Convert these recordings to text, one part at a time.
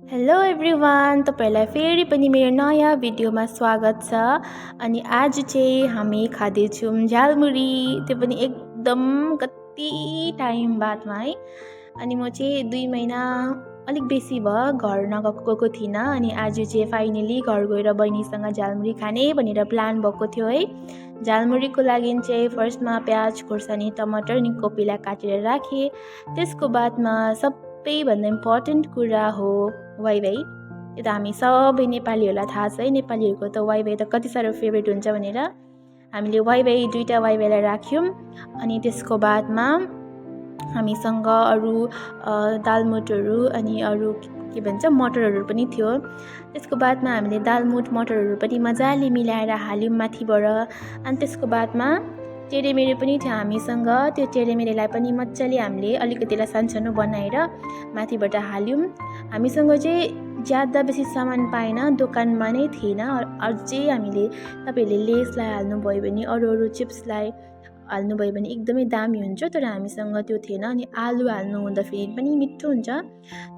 Hello everyone, तपाईँहरूलाई फेरि पनि मेरो नयाँ भिडियोमा स्वागत छ। अनि आज चाहिँ हामी खाँदैछौँ झालमुरी, त्यो पनि एकदम कति टाइम बादमा है। अनि म चाहिँ 2 महिना अलिक बेसी भयो घर नगएको थिइनँ। अनि आज चाहिँ फाइनली घर गएर बहिनीसँग झालमुरी खाने भनेर प्लान भएको थियो है। झालमुरीको लागि चाहिँ फर्स्टमा प्याज खोर्सानी टमाटर अनि कोपीलाई काटेर राखेँ। त्यसको बादमा सबैभन्दा इम्पोर्टेन्ट कुरा हो वाइवाई। यो त हामी सबै नेपालीहरूलाई थाहा छ है, नेपालीहरूको त वाइवाई त कति साह्रो फेभरेट हुन्छ भनेर। हामीले वाइवाई 2टा वाइवाईलाई राख्यौँ। अनि त्यसको बादमा हामीसँग अरू दालमोठहरू अनि अरू के भन्छ मटरहरू पनि थियो। त्यसको बादमा हामीले दालमोठ मटरहरू पनि मजाले मिलाएर हाल्यौँ माथिबाट। अनि त्यसको बादमा टेरेमेरे पनि थियो हामीसँग। त्यो टेरेमेरेलाई पनि मजाले हामीले अलिकतिलाई सानसानो बनाएर माथिबाट हाल्यौँ। हामीसँग चाहिँ ज्यादा बेसी सामान पाएन, दोकानमा नै थिएन। अझै हामीले तपाईँहरूले लेसलाई हाल्नुभयो भने अरू चिप्सलाई हाल्नुभयो भने एकदमै दामी हुन्छ, तर हामीसँग त्यो थिएन। अनि आलु हाल्नु हुँदाखेरि पनि मिठो हुन्छ,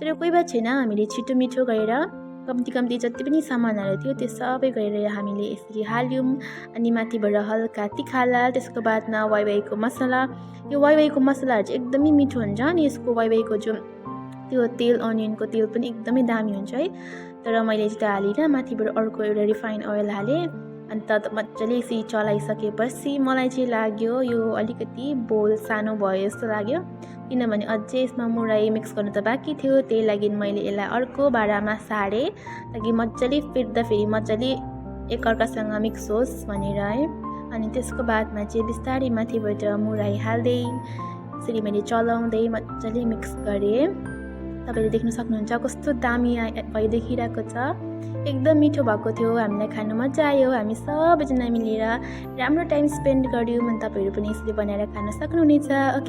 तर कोही बात छैन। हामीले छिटो मिठो गरेर कम्ती जति पनि सामानहरू थियो त्यो सबै गरेर हामीले यसरी हाल्यौँ। अनि माथिबाट हल्का तिखाला, त्यसको बादमा वाइवाईको मसला। यो वाइवाईको मसलाहरू चाहिँ एकदमै मिठो हुन्छ। अनि यसको वाइवाईको जो त्यो तेल अनियनको तेल पनि एकदमै दामी हुन्छ है। तर मैले चाहिँ त्यो हालिनँ, माथिबाट अर्को एउटा रिफाइन ओइल हालेँ। अन्त मजाले यसरी चलाइसकेपछि मलाई चाहिँ लाग्यो यो अलिकति बोल सानो भयो जस्तो लाग्यो, किनभने अझै यसमा मुरही मिक्स गर्नु त बाँकी थियो। त्यही लागि मैले यसलाई अर्को भाँडामा सारेँ, ताकि मजाले फेर्दाखेरि मजाले एकअर्कासँग मिक्स होस् भनेर है। अनि त्यसको बादमा चाहिँ बिस्तारै माथिबाट मुरही हाल्दै यसरी मैले चलाउँदै मजाले मिक्स गरेँ। तपाईँले देख्न सक्नुहुन्छ कस्तो दामी भइदेखिरहेको छ, एकदम मिठो भएको थियो। हामीलाई खानु मजा आयो, हामी सबैजना मिलेर राम्रो टाइम स्पेन्ड गऱ्यौँ। अनि तपाईँहरू पनि यसरी बनाएर खान सक्नुहुनेछ। ओके।